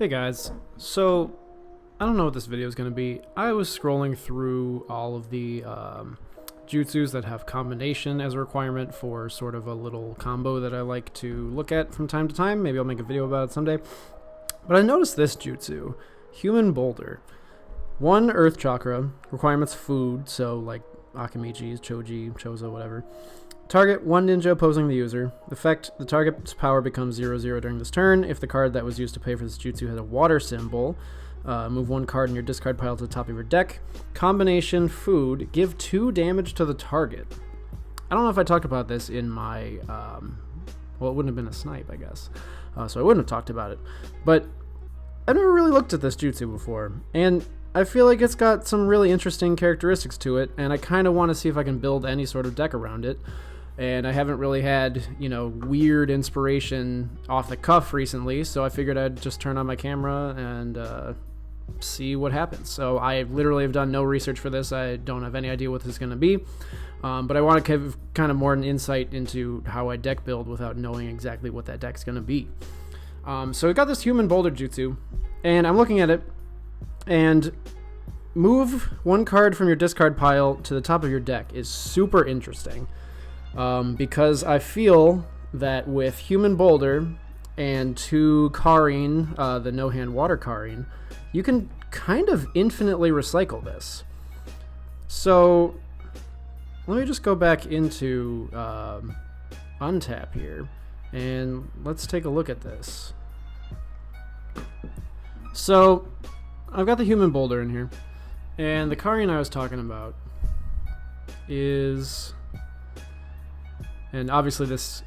Hey guys, so I don't know what this video is going to be. I was scrolling through all of the jutsus that have combination as a requirement for sort of a little combo that I like to look at from time to time. Maybe I'll make a video about it someday. But I noticed this jutsu, Human Boulder. 1 Earth Chakra, requirements food, so like Akamichis, Choji, Chozo, whatever. Target 1 ninja opposing the user. Effect, the target's power becomes 0/0 during this turn. If the card that was used to pay for this jutsu has a water symbol, move 1 card in your discard pile to the top of your deck. Combination food, give 2 damage to the target. I don't know if I talked about this in my, well, it wouldn't have been a snipe, I guess. So I wouldn't have talked about it. But I've never really looked at this jutsu before, and I feel like it's got some really interesting characteristics to it, and I kind of want to see if I can build any sort of deck around it. And I haven't really had, weird inspiration off the cuff recently, so I figured I'd just turn on my camera and see what happens. So I literally have done no research for this. I don't have any idea what this is going to be, but I want to give kind of more an insight into how I deck build without knowing exactly what that deck's going to be. So we got this Human Boulder jutsu, and I'm looking at it, and move 1 card from your discard pile to the top of your deck is super interesting. Because I feel that with Human Boulder and 2 Karin, the no-hand water Karin, you can kind of infinitely recycle this. So let me just go back into Untap here, and let's take a look at this. So I've got the Human Boulder in here, and the Karin I was talking about is... And obviously this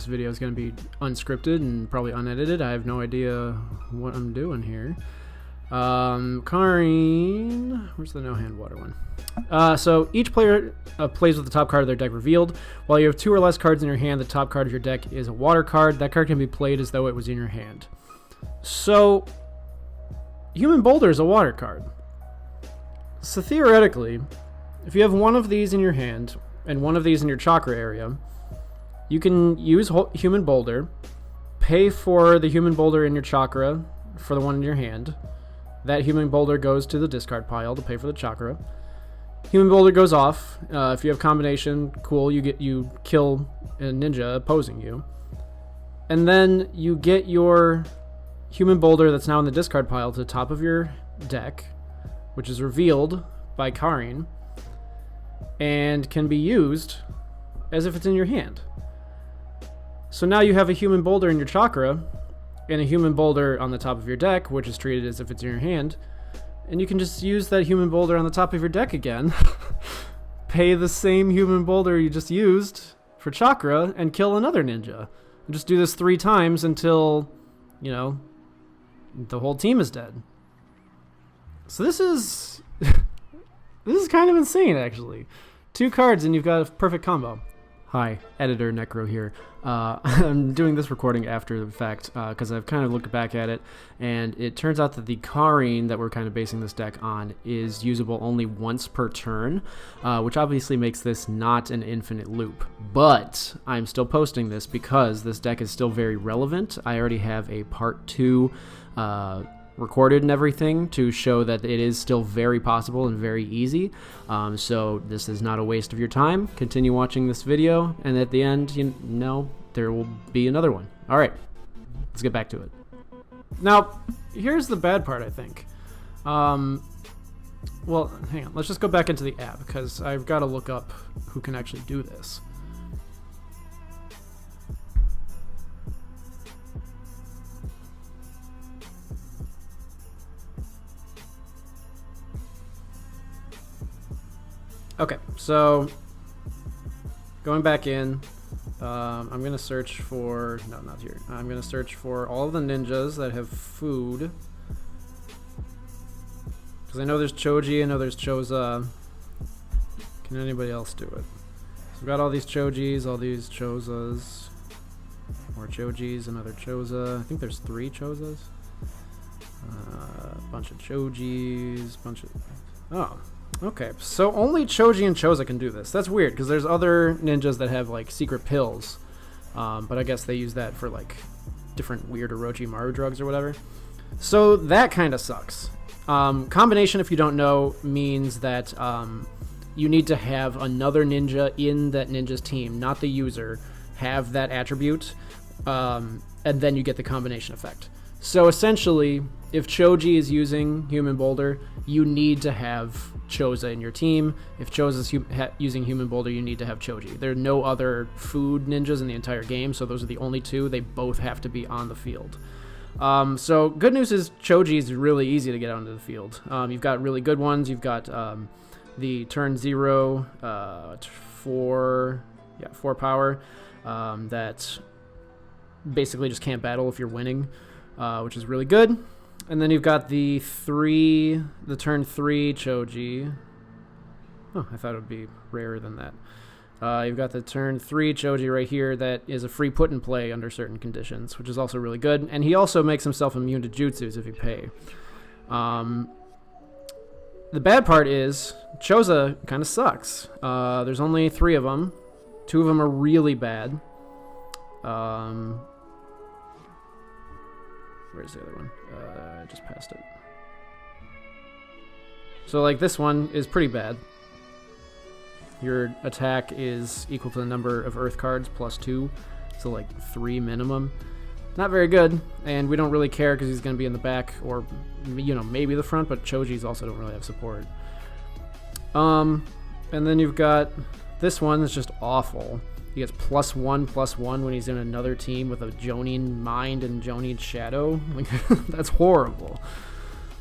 video is going to be unscripted and probably unedited. I have no idea what I'm doing here. Karin, where's the no-hand water one? So each player plays with the top card of their deck revealed. While you have 2 or less cards in your hand, the top card of your deck is a water card. That card can be played as though it was in your hand. So Human Boulder is a water card. So theoretically, if you have 1 of these in your hand and 1 of these in your chakra area, you can use Human Boulder, pay for the Human Boulder in your chakra for the one in your hand. That Human Boulder goes to the discard pile to pay for the chakra. Human Boulder goes off. If you have combination, cool, you kill a ninja opposing you. And then you get your Human Boulder that's now in the discard pile to the top of your deck, which is revealed by Karin, and can be used as if it's in your hand. So now you have a Human Boulder in your chakra and a Human Boulder on the top of your deck, which is treated as if it's in your hand, and you can just use that Human Boulder on the top of your deck again, pay the same Human Boulder you just used for chakra, and kill another ninja. And just do this 3 times until, the whole team is dead. So this is this is kind of insane, actually. 2 cards and you've got a perfect combo. Hi, editor Necro here. I'm doing this recording after the fact because I've kind of looked back at it, and it turns out that the Karin that we're kind of basing this deck on is usable only once per turn, which obviously makes this not an infinite loop. But I'm still posting this because this deck is still very relevant. I already have a part 2 recorded and everything to show that it is still very possible and very easy. So this is not a waste of your time. Continue watching this video, and at the end, there will be another one. All right, let's get back to it. Now, here's the bad part, I think. Well, hang on. Let's just go back into the app because I've got to look up who can actually do this. Okay, so going back in, I'm going to search for, no, not here. I'm going to search for all of the ninjas that have food. Because I know there's Choji, I know there's Choza. Can anybody else do it? So we've got all these Chojis, all these Chozas. More Chojis, another Choza. I think there's 3 Chozas. Bunch of Chojis, bunch of... Oh. Okay, so only Choji and Choza can do this. That's weird, because there's other ninjas that have, like, secret pills. But I guess they use that for, like, different weird Orochimaru drugs or whatever. So that kind of sucks. Combination, if you don't know, means that you need to have another ninja in that ninja's team, not the user, have that attribute, and then you get the combination effect. So essentially, if Choji is using Human Boulder, you need to have Choza in your team. If Choza's using Human Boulder, you need to have Choji. There are no other food ninjas in the entire game, so those are the only two. They both have to be on the field. So good news is Choji is really easy to get onto the field. You've got really good ones. You've got the turn 0, 4 power that basically just can't battle if you're winning, which is really good. And then you've got the turn 3 Choji. Oh, I thought it would be rarer than that. You've got the turn 3 Choji right here that is a free put and play under certain conditions, which is also really good. And he also makes himself immune to jutsus if you pay. The bad part is Choza kind of sucks. There's only 3 of them. 2 of them are really bad. Where's the other one? I just passed it. So like this one is pretty bad. Your attack is equal to the number of Earth cards plus 2, so like 3 minimum. Not very good, and we don't really care because he's going to be in the back or, you know, maybe the front, but Choji's also don't really have support. And then you've got this one that's just awful. He gets +1/+1 when he's in another team with a Jonin Mind and Jonin Shadow. Like, that's horrible.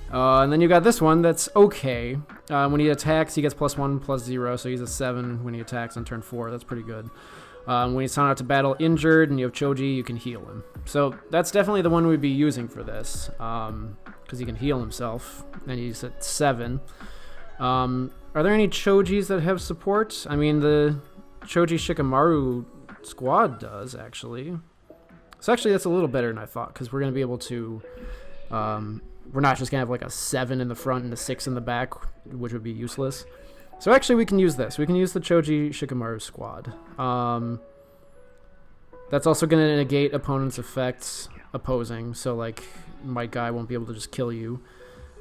And then you got this one that's okay. When he attacks, he gets +1/+0, so he's a 7 when he attacks on turn 4. That's pretty good. When he's sent out to battle injured and you have Choji, you can heal him. So that's definitely the one we'd be using for this, because he can heal himself, and he's at 7. Are there any Chojis that have support? I mean, the Choji Shikamaru squad does, actually. So actually that's a little better than I thought, because we're going to be able to... we're not just going to have like a 7 in the front and a 6 in the back, which would be useless. So actually we can use this. We can use the Choji Shikamaru squad. That's also going to negate opponents' effects opposing. So like my guy won't be able to just kill you.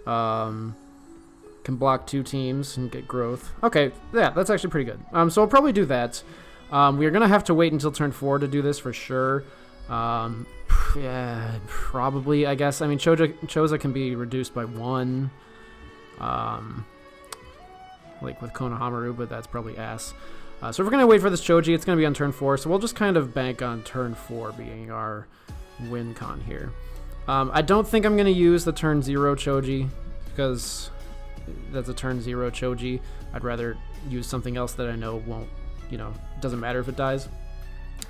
Can block 2 teams and get growth. Okay, yeah, that's actually pretty good. So I'll probably do that. We're going to have to wait until turn 4 to do this for sure. Yeah, probably, I guess. I mean, Choza can be reduced by 1. Like with Konohamaru, but that's probably ass. So if we're going to wait for this Choji, it's going to be on turn 4. So we'll just kind of bank on turn 4 being our win con here. I don't think I'm going to use the turn 0 Choji, because that's a turn 0 Choji. I'd rather use something else that I know won't, you know, doesn't matter if it dies.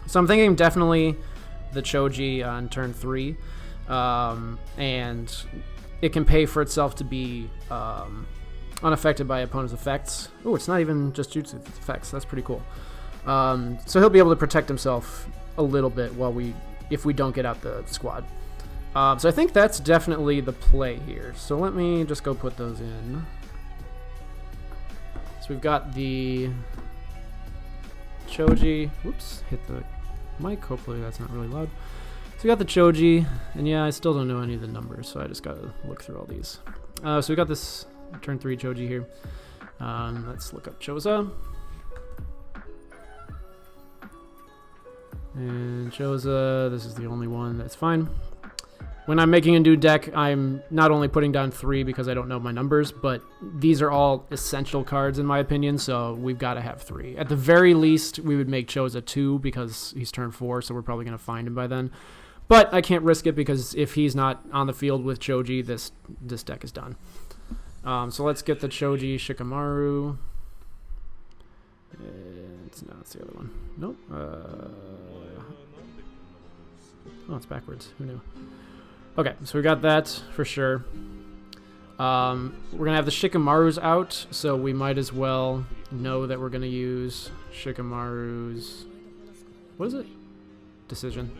So I'm thinking definitely the Choji on turn 3, and it can pay for itself to be unaffected by opponent's effects. Oh, it's not even just jutsu effects. That's pretty cool. So he'll be able to protect himself a little bit if we don't get out the squad. So I think that's definitely the play here. So let me just go put those in. So we've got the Choji. Whoops, hit the mic. Hopefully that's not really loud. So we got the Choji, and yeah, I still don't know any of the numbers, so I just gotta look through all these. So we got this turn 3 Choji here. Let's look up Choza. And Choza, this is the only one that's fine. When I'm making a new deck, I'm not only putting down 3 because I don't know my numbers, but these are all essential cards in my opinion, so we've got to have 3. At the very least, we would make Choza 2 because he's turn 4, so we're probably going to find him by then. But I can't risk it because if he's not on the field with Choji, this deck is done. So let's get the Choji Shikamaru. It's the other one. Nope. Oh, it's backwards. Who knew? Okay, so we got that for sure. We're going to have the Shikamarus out, so we might as well know that we're going to use Shikamaru's... What is it? Decision.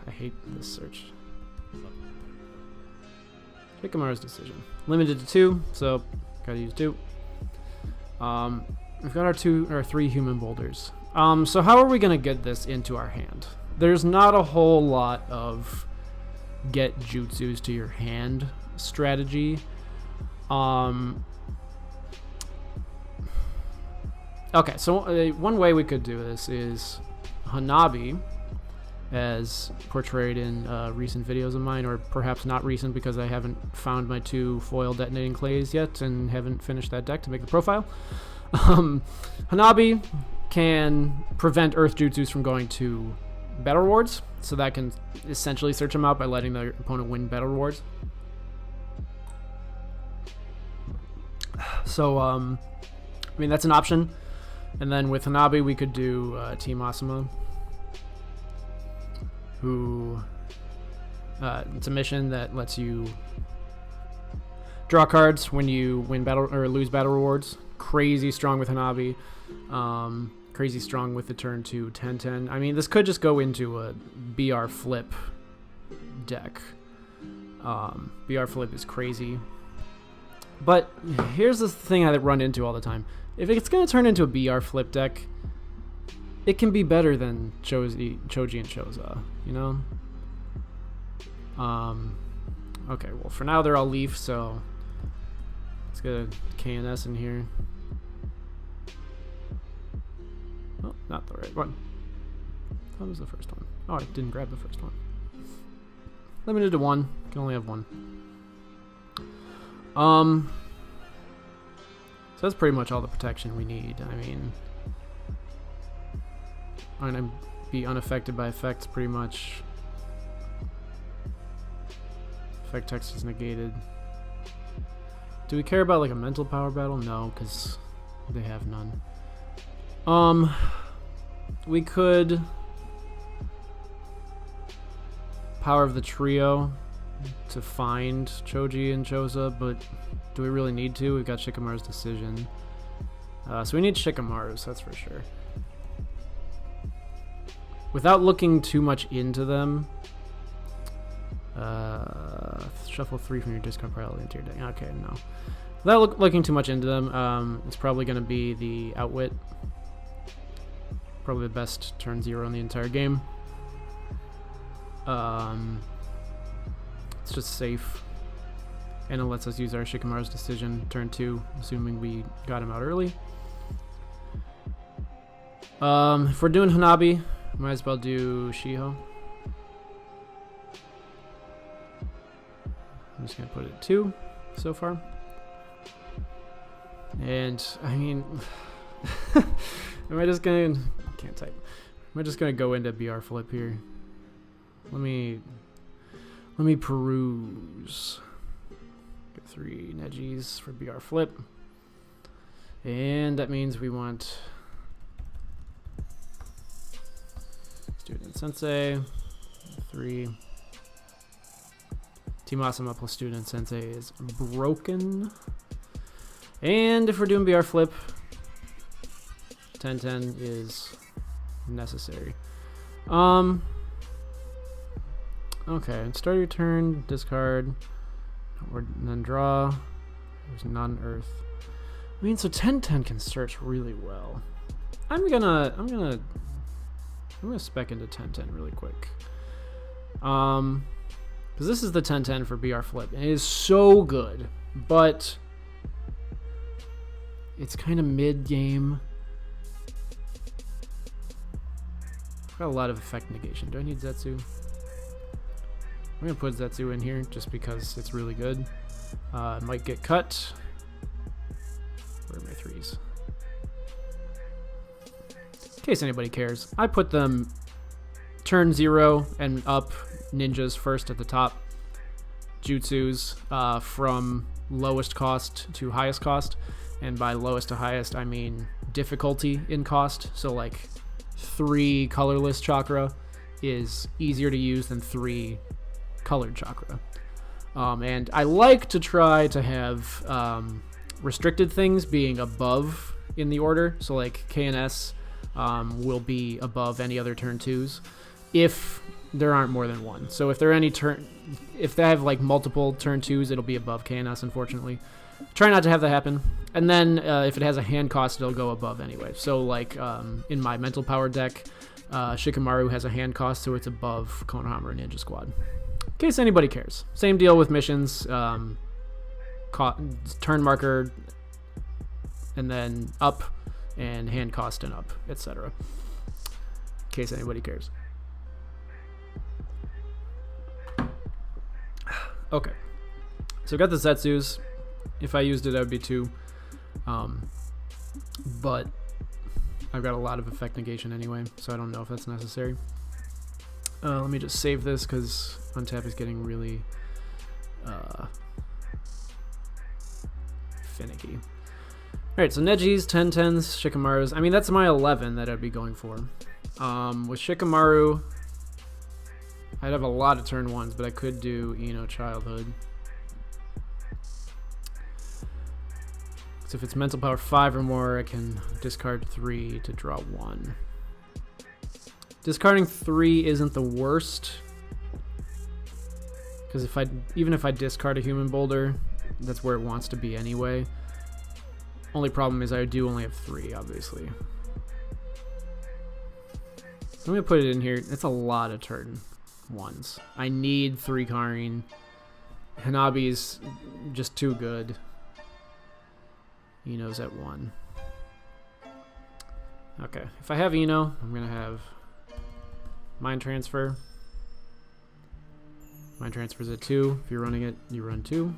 I hate this search. Shikamaru's decision. Limited to 2, so gotta use 2. We've got our 3 human boulders. So how are we gonna get this into our hand? there's not a whole lot of get jutsus to your hand strategy. Okay, so one way we could do this is Hanabi, as portrayed in recent videos of mine, or perhaps not recent because I haven't found my 2 foil detonating clays yet and haven't finished that deck to make the profile. Hanabi can prevent Earth Jutsus from going to battle rewards, so that can essentially search them out by letting the opponent win battle rewards. So, I mean, that's an option. And then with Hanabi, we could do Team Asuma, who it's a mission that lets you draw cards when you win battle or lose battle rewards. Crazy strong with Hanabi, crazy strong with the turn 2 10-10. I mean, this could just go into a BR flip deck. BR flip is crazy, but here's the thing I run into all the time. If it's going to turn into a BR flip deck, it can be better than Choji and Choza, you know? Okay, well, for now they're all Leaf, so let's get a KNS in here. Oh, not the right one. That was the first one. Oh, I didn't grab the first one. Limited to 1. Can only have 1. So that's pretty much all the protection we need. I mean, I'm going to be unaffected by effects pretty much. Effect text is negated. Do we care about like a mental power battle? No, because they have none. We could Power of the Trio to find Choji and Choza, but do we really need to? We've got Shikamaru's Decision. So we need Shikamaru's, that's for sure. Without looking too much into them, shuffle 3 from your discard pile into your deck. Okay, no. Without looking too much into them, it's probably going to be the Outwit. Probably the best turn 0 in the entire game. It's just safe. And it lets us use our Shikamaru's Decision turn 2, assuming we got him out early. If we're doing Hanabi, might as well do Shiho. I'm just going to put it at 2 so far. And, I mean, am I just going to... can't type. Am I just going to go into BR flip here? Let me peruse. Get 3 Negis for BR flip. And that means we want Student Sensei, 3. Team Asuma plus Student Sensei is broken. And if we're doing BR flip, 10-10 is necessary. Okay, start your turn, discard, or then draw. There's non-earth. I mean, so 10-10 can search really well. I'm gonna spec into 10-10 really quick. Because this is the 10-10 for BR flip, and it is so good, but it's kind of mid-game. I've got a lot of effect negation. Do I need Zetsu? I'm going to put Zetsu in here just because it's really good. It might get cut. Where are my 3s? In case anybody cares, I put them turn 0 and up ninjas first at the top. Jutsus from lowest cost to highest cost. And by lowest to highest, I mean difficulty in cost. So like 3 colorless chakra is easier to use than 3 colored chakra. And I like to try to have restricted things being above in the order. So like KNS will be above any other turn 2s if there aren't more than 1. So if there are any if they have like multiple turn 2s, it'll be above KNS, unfortunately. Try not to have that happen. And then if it has a hand cost, it'll go above anyway. So like in my mental power deck, Shikamaru has a hand cost, so it's above Konohama or Ninja Squad. In case anybody cares. Same deal with missions. Turn marker, and then up, and hand cost and up, etc. In case anybody cares. Okay. So I've got the Zetsus. If I used it, that would be 2. But I've got a lot of effect negation anyway, so I don't know if that's necessary. Let me just save this because Untap is getting really finicky. Alright, so Neji's, 10-10s, Shikamaru's. I mean, that's my 11 that I'd be going for. With Shikamaru, I'd have a lot of turn 1s, but I could do Ino Childhood. So if it's mental power 5 or more, I can discard 3 to draw 1. Discarding 3 isn't the worst, because even if I discard a human boulder, that's where it wants to be anyway. Only problem is I do only have 3, obviously. So I'm gonna put it in here. It's a lot of turn 1s. I need 3 Karin. Hanabi's just too good. Ino's at 1. Okay, if I have Ino, I'm gonna have Mind Transfer. Mind Transfer's at 2. If you're running it, you run 2.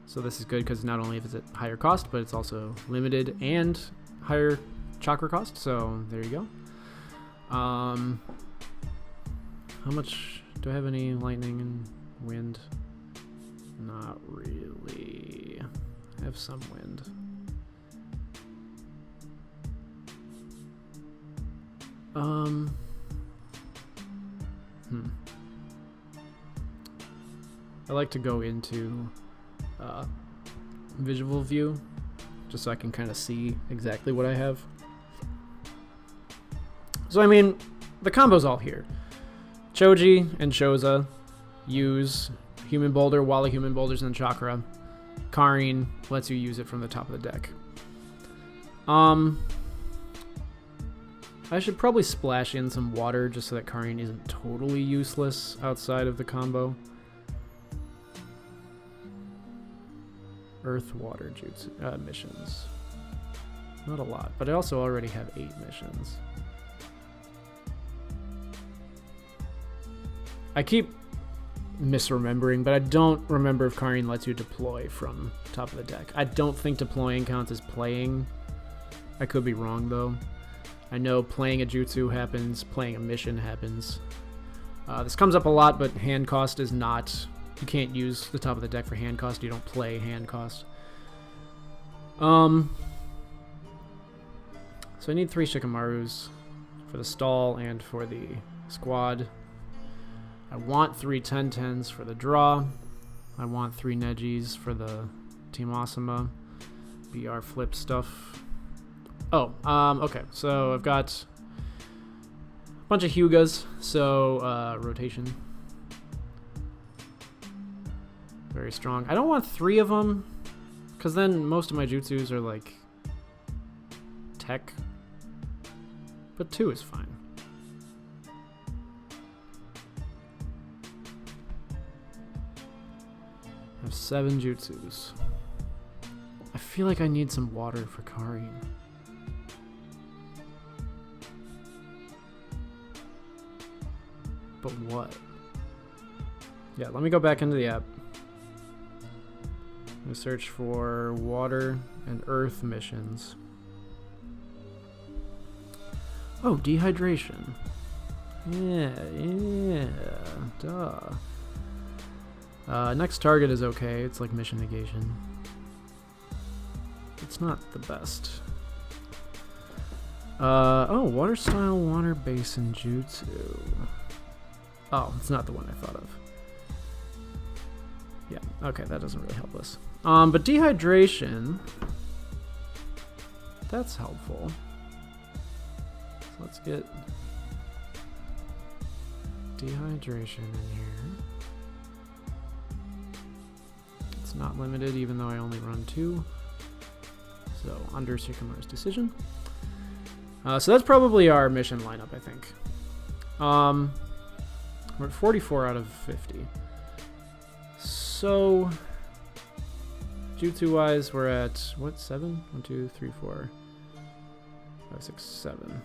So this is good because not only is it higher cost, but it's also limited and higher chakra cost. So there you go. How much do I have? Any lightning and wind? Not really. I have some wind. I like to go into visual view just so I can kind of see exactly what I have. So I mean, the combo's all here. Choji and Shoza use Human Boulder while a Human Boulder's in Chakra. Karin lets you use it from the top of the deck. I should probably splash in some water just so that Karin isn't totally useless outside of the combo. Earth, water, jutsu, missions. Not a lot, but I also already have 8 missions. I keep misremembering, but I don't remember if Karin lets you deploy from top of the deck. I don't think deploying counts as playing. I could be wrong, though. I know playing a jutsu happens, playing a mission happens. This comes up a lot, but hand cost is not... You can't use the top of the deck for hand cost. You don't play hand cost. So I need 3 Shikamarus for the stall and for the squad. I want 3 10-10s for the draw. I want 3 Nejis for the Team Asuma BR flip stuff. Oh, okay. So I've got a bunch of Hyugas. So rotation. Very strong. I don't want 3 of them, because then most of my jutsus are like tech. But 2 is fine. I have 7 jutsus. I feel like I need some water for Karin. But what? Yeah, let me go back into the app. We search for water and earth missions. Oh, dehydration. Yeah, duh. Next target is okay. It's like mission negation. It's not the best. Oh, water style, water basin jutsu. Oh, it's not the one I thought of. Yeah, okay, that doesn't really help us. But dehydration, that's helpful. So let's get dehydration in here. It's not limited, even though I only run 2. So under Shikamaru's decision. So that's probably our mission lineup, I think. We're at 44 out of 50. So, jutsu-wise, we're at, what, 7? 1, 2, 3, 4, 5, 6, 7.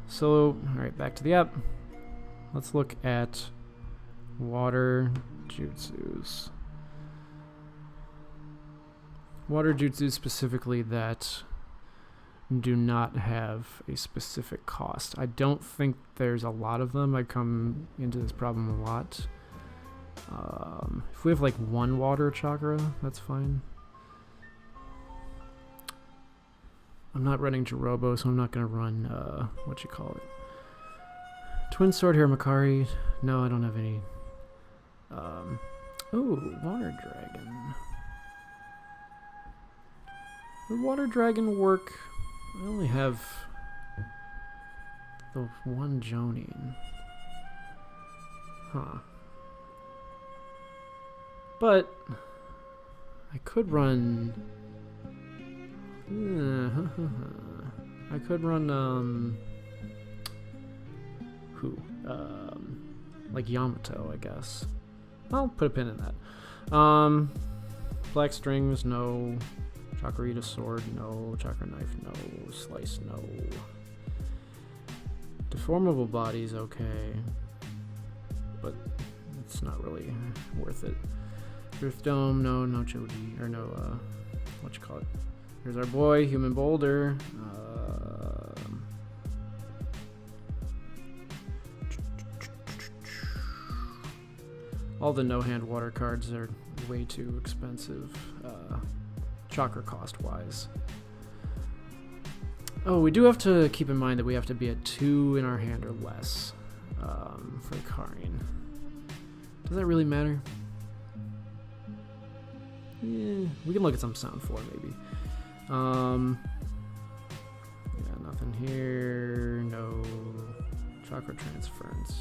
So, alright, back to the app. Let's look at water jutsus. Water jutsus specifically that do not have a specific cost. I don't think there's a lot of them. I come into this problem a lot. If we have like one water chakra, that's fine. I'm not running Jirobo, so I'm not going to run, what you call it? Twin Sword here, Makari. No, I don't have any. Oh, Water Dragon. Would Water Dragon work? I only have the one Jonin. Huh. But I could run... I could run, like Yamato, I guess. I'll put a pin in that. Black Strings, no. Chakarita Sword, no. Chakra Knife, no. Slice, no. Deformable Body's okay, but it's not really worth it. Earth Dome, no. No Choji, or no, what you call it? Here's our boy, Human Boulder. All the no-hand water cards are way too expensive, chakra cost-wise. Oh, we do have to keep in mind that we have to be at 2 in our hand or less for Karin. Does that really matter? Yeah, we can look at some Sound 4 maybe. Yeah, nothing here. No chakra transference.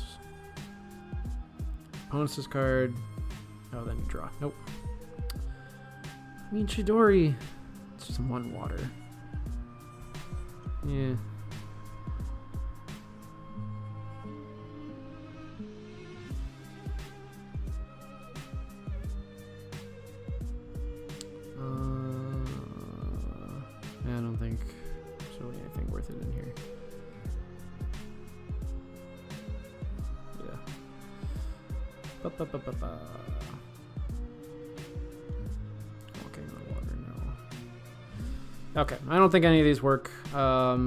Opponent's discard. Oh, then you draw. Nope. I mean, Chidori. It's just 1 water. Yeah. I don't think there's really anything worth it in here. Yeah. Walking on water, no. Okay, I don't think any of these work. Let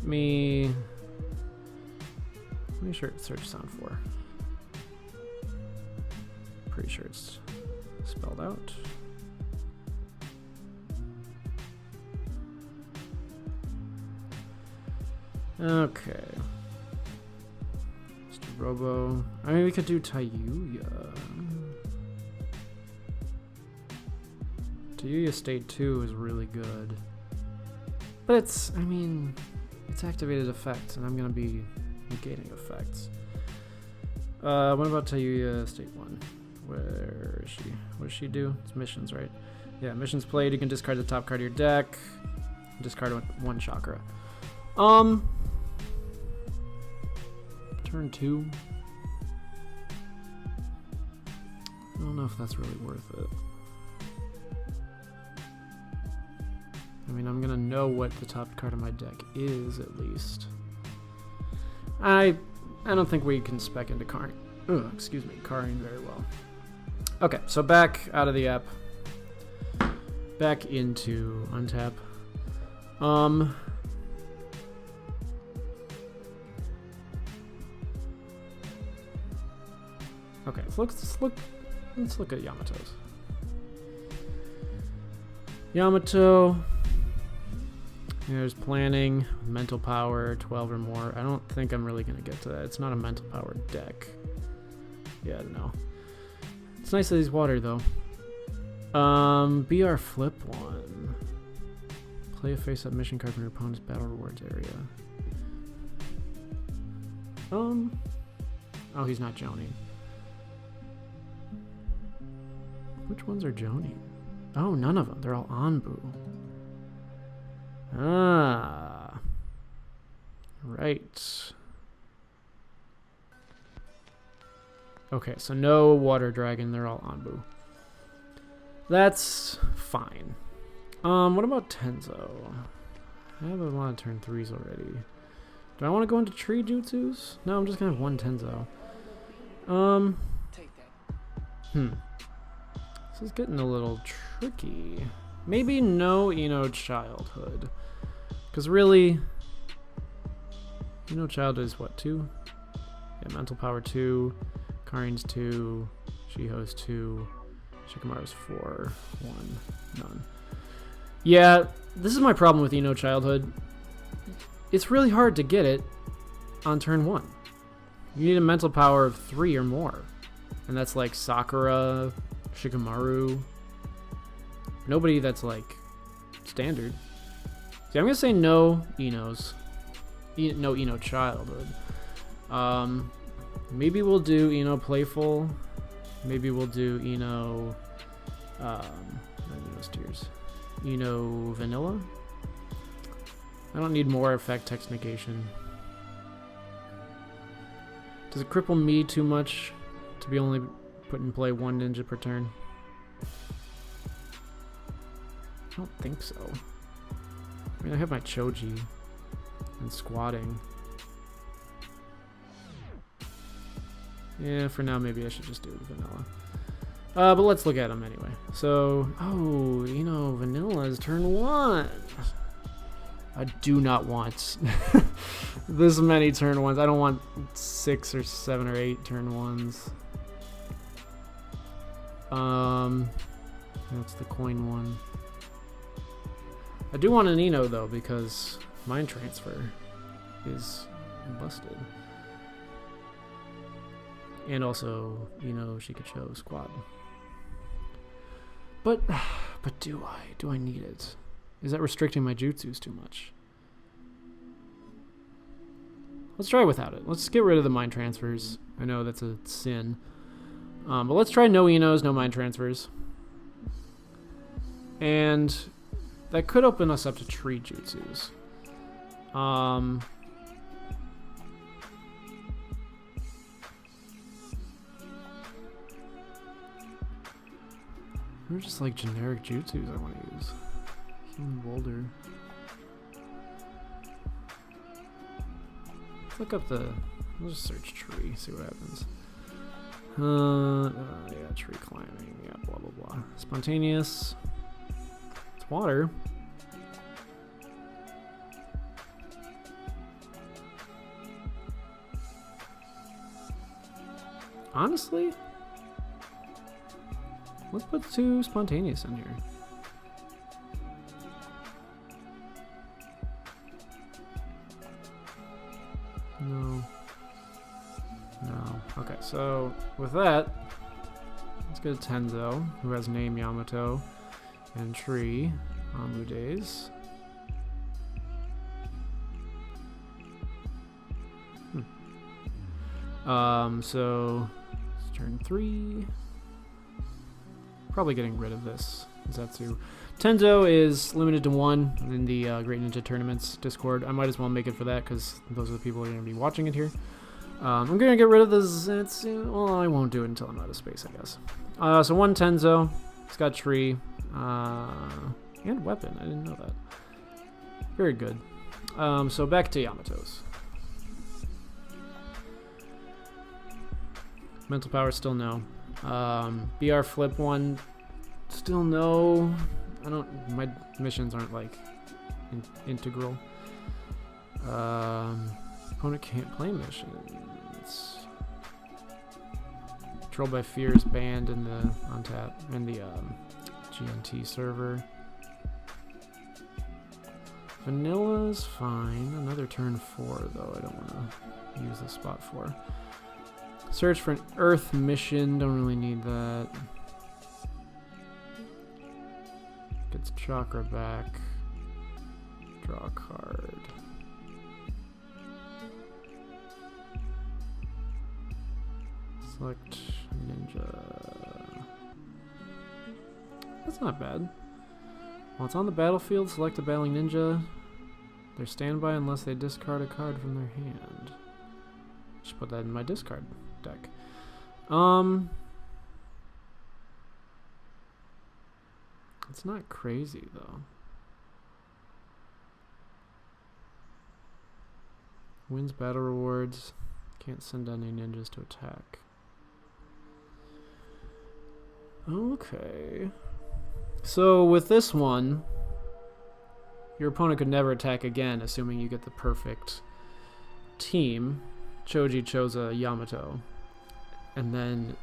me search Sound 4. Pretty sure it's spelled out. Okay. Mr. Robo. I mean, we could do Tayuya. Tayuya State 2 is really good. But it's, I mean, it's activated effects, and I'm going to be negating effects. What about Tayuya State 1? Where is she? What does she do? It's missions, right? Yeah, missions played. You can discard the top card of your deck. Discard 1 chakra. Turn 2. I don't know if that's really worth it. I mean, I'm gonna know what the top card of my deck is at least. I don't think we can spec into Karin. Excuse me, Karin very well. Okay, so back out of the app. Back into Untap. Okay, so let's look at Yamato's. Yamato. There's planning, mental power, 12 or more. I don't think I'm really gonna get to that. It's not a mental power deck. Yeah, no. It's nice that he's water though. BR flip 1. Play a face-up mission card from your opponent's battle rewards area. Oh, he's not Jonin. Which ones are Jonin? Oh, none of them. They're all Anbu. Ah. Right. Okay, so no water dragon. They're all Anbu. That's fine. What about Tenzo? I have a lot of turn 3s already. Do I want to go into tree jutsus? No, I'm just gonna have one Tenzo. This is getting a little tricky. Maybe no Ino-Childhood. Because really, Ino-Childhood is what, 2? Yeah, mental power 2, Karin's 2, Shiho's 2, Shikamaru's 4, 1, none. Yeah, this is my problem with Ino-Childhood. It's really hard to get it on turn 1. You need a mental power of 3 or more. And that's like Sakura, Shikamaru. Nobody that's like standard. See, I'm gonna say no Inos. No Ino Childhood. Maybe we'll do Ino Playful. Maybe we'll do Ino Tears. Ino Vanilla. I don't need more effect text negation. Does it cripple me too much to be only put in play 1 ninja per turn? I don't think so. I mean, I have my Choji and squatting. Yeah, for now, maybe I should just do vanilla. But let's look at them anyway. So, vanilla is turn 1. I do not want this many turn 1s. I don't want 6 or 7 or 8 turn 1s. That's the coin one. I do want an Ino though, because mind transfer is busted. And also, Ino-Shika-Cho squad. But do I need it? Is that restricting my jutsus too much? Let's try without it. Let's get rid of the mind transfers. I know that's a sin. But let's try no Inos, no mind transfers. And that could open us up to tree jutsus. They're just like generic jutsus I want to use. Human Boulder. Let's look up I'll just search tree, see what happens. Yeah, tree climbing, yeah, blah blah blah. Spontaneous. It's water. Honestly, let's put 2 spontaneous in here. No. Okay, so with that, let's go to Tenzo, who has name Yamato and tree on days. So it's turn 3. Probably getting rid of this Zetsu. Tenzo is limited to 1 in the Great Ninja Tournaments Discord. I might as well make it for that because those are the people who are going to be watching it here. I'm going to get rid of the Zetsu. Well, I won't do it until I'm out of space, I guess. So 1 Tenzo. It's got tree. And weapon. I didn't know that. Very good. So back to Yamato's. Mental power, still no. BR flip 1, still no. My missions aren't like integral. Opponent can't play missions. Controlled by Fear is banned in the Untap in the GNT server. Vanilla's fine. Another turn 4 though. I don't want to use the spot for. Search for an Earth mission. Don't really need that. Gets chakra back. Draw a card. Select ninja. That's not bad. While it's on the battlefield, select a battling ninja. They're standby unless they discard a card from their hand. Just put that in my discard deck. It's not crazy though. Wins battle rewards. Can't send any ninjas to attack. Okay. So with this one, your opponent could never attack again, assuming you get the perfect team. Choji chose a Yamato. And then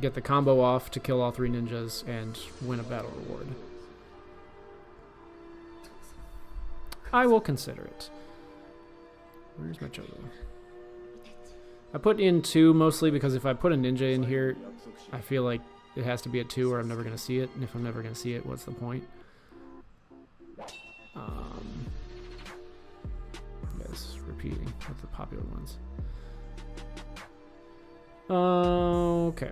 get the combo off to kill all 3 ninjas and win a battle reward. I will consider it. Where's my Choji? I put in 2 mostly because if I put a ninja in here, I feel like it has to be a 2 or I'm never going to see it. And if I'm never going to see it, what's the point? Yes, repeating with the popular ones. Okay.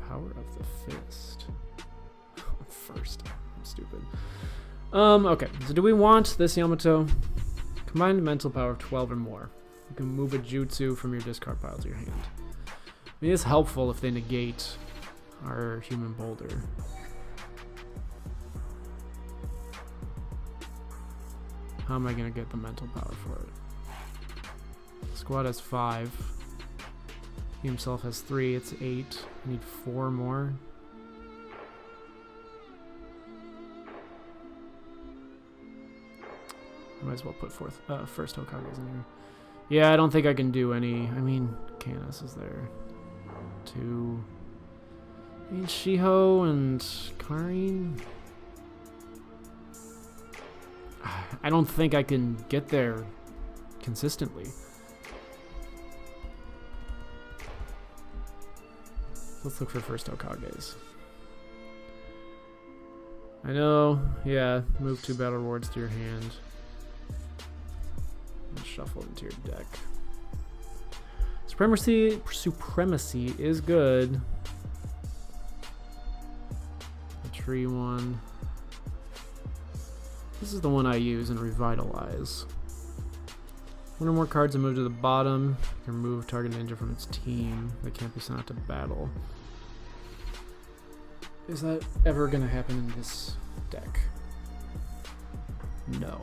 Power of the Fist. First. I'm stupid. Okay. So do we want this Yamato? Combined mental power of 12 or more. You can move a jutsu from your discard pile to your hand. I mean, it's helpful if they negate our human Boulder. How am I going to get the mental power for it? Squad has 5. He himself has 3. It's 8. I need 4 more. I might as well put first Hokages in here. Yeah, I don't think I can do any. I mean, Canis is there. 2. I mean, Shiho and Karin. I don't think I can get there consistently. Let's look for first Hokages. I know, yeah, move 2 battle rewards to your hand. And shuffle into your deck. Supremacy is good. The tree one. This is the one I use in Revitalize. 1 or more cards are moved to the bottom. You can remove target ninja from its team. They can't be sent out to battle. Is that ever going to happen in this deck? No.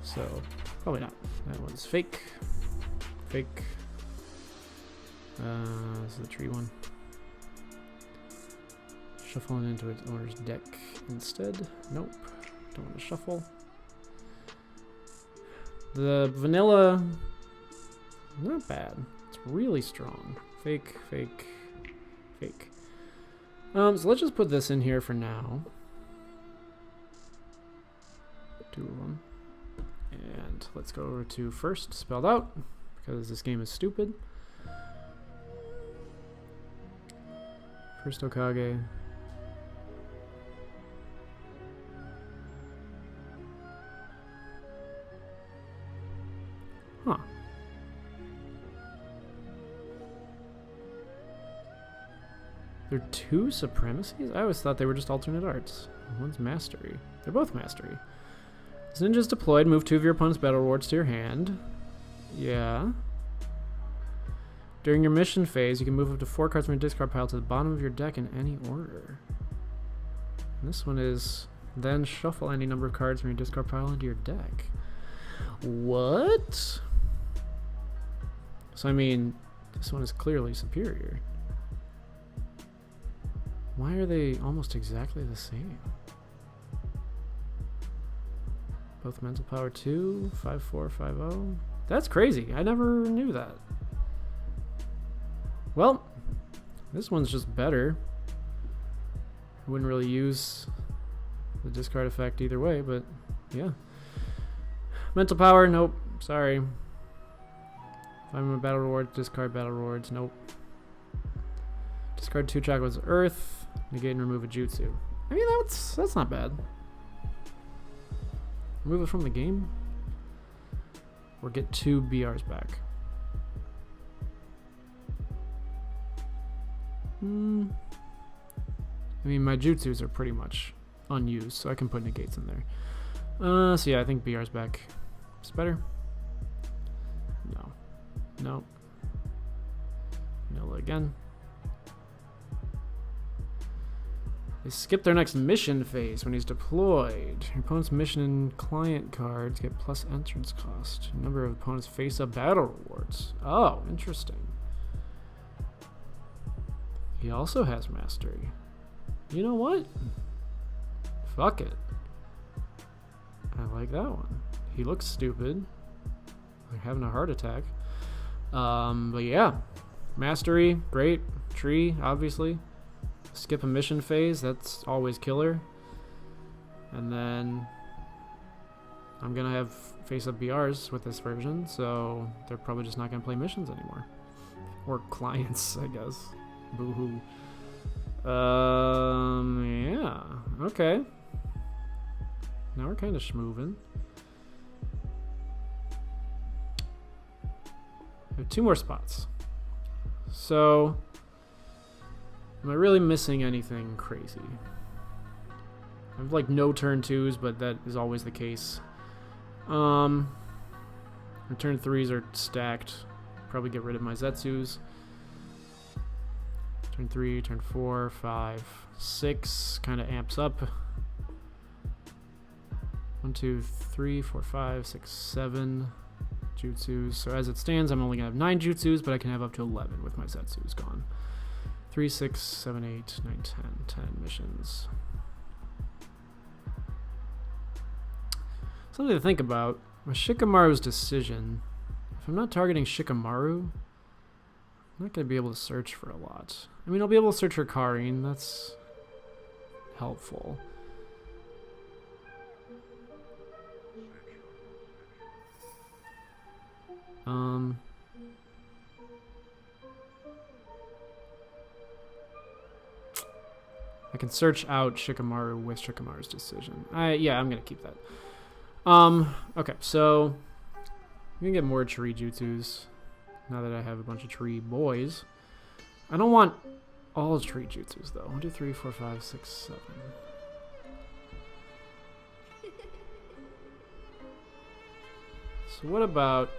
So, probably not. That one's fake. Fake. This is the tree one. Shuffling into its owner's deck instead. Nope. Don't want to shuffle. The vanilla, not bad. It's really strong. Fake, fake, fake. So let's just put this in here for now. 2 of them. And let's go over to first, spelled out, because this game is stupid. First Hokage. Huh. There are 2 supremacies? I always thought they were just alternate arts. One's mastery. They're both mastery. As ninjas deployed, move 2 of your opponent's battle rewards to your hand. Yeah. During your mission phase, you can move up to 4 cards from your discard pile to the bottom of your deck in any order. And this one is then shuffle any number of cards from your discard pile into your deck. What? So I mean, this one is clearly superior. Why are they almost exactly the same? Both mental power 2, 5-4, 5-0. That's crazy. I never knew that. Well, this one's just better. I wouldn't really use the discard effect either way, but yeah. Mental power, nope. Sorry. If I'm a battle reward, discard battle rewards, nope. Discard 2 chakras earth, negate and remove a jutsu. I mean, that's not bad. Remove it from the game? Or get 2 BRs back. I mean, my jutsus are pretty much unused, so I can put negates in there. So yeah, I think BR's back. Is it better? No. No. Vanilla again. They skip their next mission phase when he's deployed. Your opponent's mission and client cards get plus entrance cost. Number of opponents face-up battle rewards. Oh, interesting. He also has mastery. You know what? Fuck it. I like that one. He looks stupid. Like having a heart attack. But yeah. Mastery, great. Tree, obviously. Skip a mission phase, that's always killer. And then I'm gonna have face-up BRs with this version, so they're probably just not gonna play missions anymore. Or clients, I guess. Boo-hoo. Yeah. Okay. Now we're kind of schmoovin'. I have 2 more spots. So, am I really missing anything crazy? I have like no turn 2s, but that is always the case. My turn 3s are stacked. Probably get rid of my Zetsus. Turn 3, turn 4, 5, 6 kind of amps up. 1, 2, 3, 4, 5, 6, 7 jutsus. So as it stands, I'm only gonna have 9 jutsus, but I can have up to 11 with my Zetsus gone. 3, 6, 7, 8, 9, 10 missions. Something to think about. With Shikamaru's decision, if I'm not targeting Shikamaru, I'm not going to be able to search for a lot. I mean, I'll be able to search for Karin. That's helpful. I can search out Shikamaru with Shikamaru's decision. Yeah, I'm going to keep that. Okay, so I'm going to get more tree jutsus. Now that I have a bunch of tree boys. I don't want all tree jutsus though. 1, 2, 3, 4, 5, 6, 7. So what about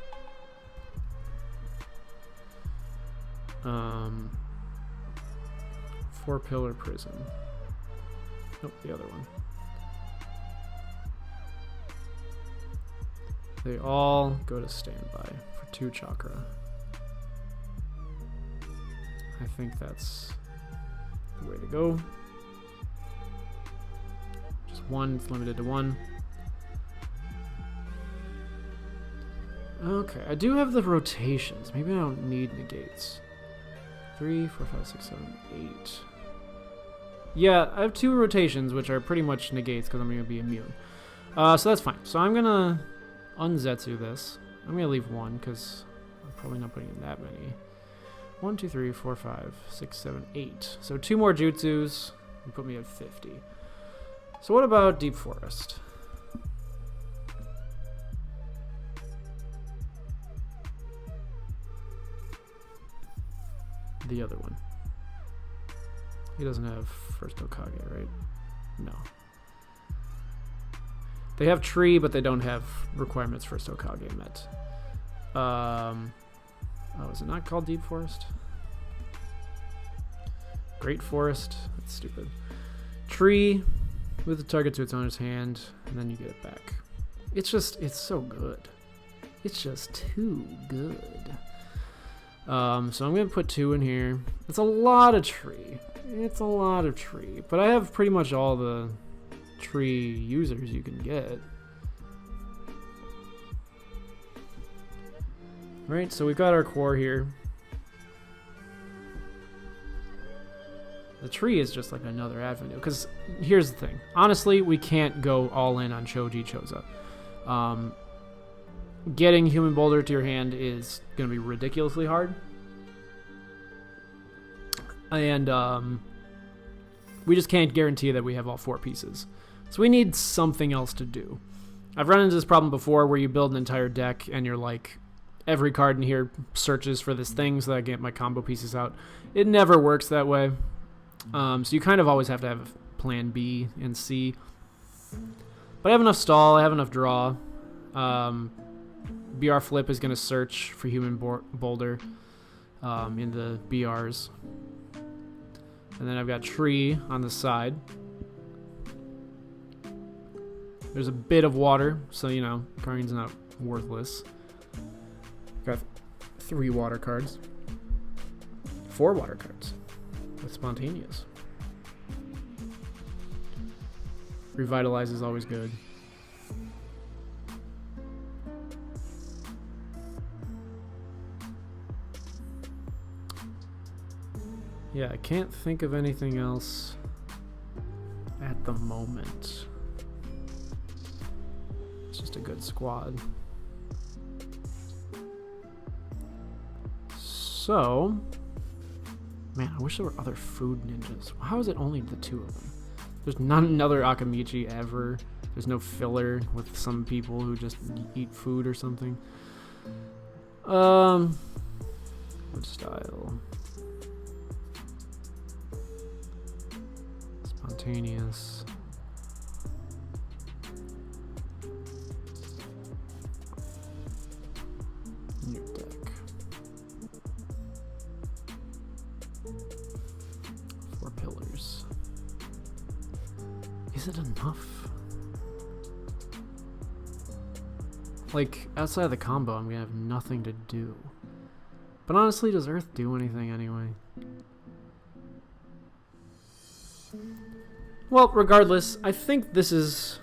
4-pillar prison? Nope, the other one. They all go to standby for 2 chakra. I think that's the way to go. Just 1, it's limited to 1. Okay, I do have the rotations. Maybe I don't need negates. 3, 4, 5, 6, 7, 8. Yeah, I have 2 rotations, which are pretty much negates because I'm going to be immune. So that's fine. So I'm going to unzetsu this. I'm going to leave 1 because I'm probably not putting in that many. 1, 2, 3, 4, 5, 6, 7, 8. So 2 more jutsus and put me at 50. So what about Deep Forest? The other one. He doesn't have first Hokage, right? No. They have tree, but they don't have requirements first Hokage met. Oh, is it not called Deep Forest? Great Forest. That's stupid. Tree with the target to its owner's hand, and then you get it back. It's so good. It's just too good. So I'm going to put 2 in here. It's a lot of tree. It's a lot of tree. But I have pretty much all the tree users you can get. Right, so we've got our core here. The tree is just like another avenue. Because here's the thing. Honestly, we can't go all in on Choji Choza. Getting Human Boulder to your hand is going to be ridiculously hard. And we just can't guarantee that we have all 4 pieces. So we need something else to do. I've run into this problem before where you build an entire deck and you're like, every card in here searches for this thing so that I get my combo pieces out. It never works that way. So you kind of always have to have plan B and C. But I have enough stall, I have enough draw. BR Flip is going to search for human Boulder in the BRs. And then I've got Tree on the side. There's a bit of water, so, you know, Guardian's not worthless. Got 3 water cards. 4 water cards with Spontaneous. Revitalize is always good. Yeah, I can't think of anything else at the moment. It's just a good squad. So, man, I wish there were other food ninjas. How is it only the 2 of them? There's not another Akamichi ever. There's no filler with some people who just eat food or something. What style? Spontaneous. New deck. 4 pillars. Is it enough? Like, outside of the combo, I'm gonna have nothing to do. But honestly, does Earth do anything anyway? Well, regardless, I think this is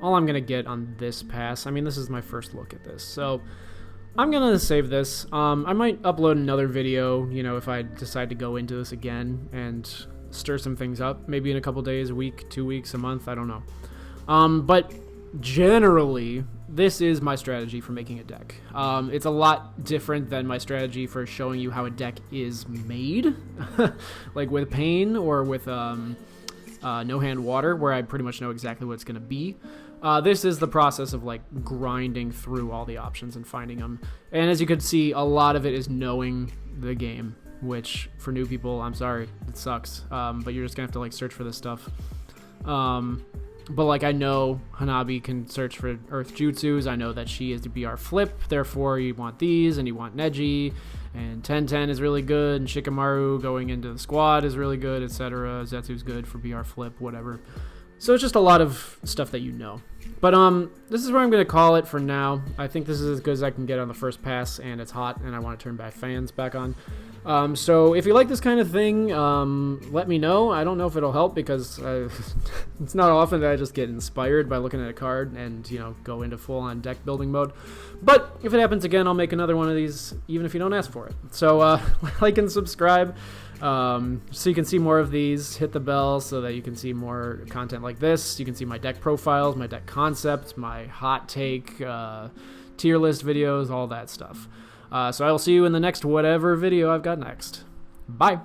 all I'm going to get on this pass. I mean, this is my first look at this. So, I'm going to save this. I might upload another video, you know, if I decide to go into this again and stir some things up. Maybe in a couple days, a week, 2 weeks, a month, I don't know. But generally, this is my strategy for making a deck. It's a lot different than my strategy for showing you how a deck is made. Like with Pain or with No Hand Water, where I pretty much know exactly what it's going to be. This is the process of like grinding through all the options and finding them. And as you can see, a lot of it is knowing the game, which for new people, I'm sorry, it sucks. But you're just going to have to like search for this stuff. But like I know Hanabi can search for Earth Jutsus. I know that she is the BR Flip, therefore you want these, and you want Neji, and 1010 is really good, and Shikamaru going into the squad is really good, etc. Zetsu's good for BR Flip, whatever. So it's just a lot of stuff that you know. But this is where I'm going to call it for now. I think this is as good as I can get on the first pass, and it's hot, and I want to turn back fans back on. So if you like this kind of thing, let me know. I don't know if it'll help because it's not often that I just get inspired by looking at a card and, you know, go into full-on deck building mode. But if it happens again, I'll make another one of these, even if you don't ask for it. So like and subscribe so you can see more of these. Hit the bell so that you can see more content like this. You can see my deck profiles, my deck concepts, my hot take, tier list videos, all that stuff. So I will see you in the next whatever video I've got next. Bye.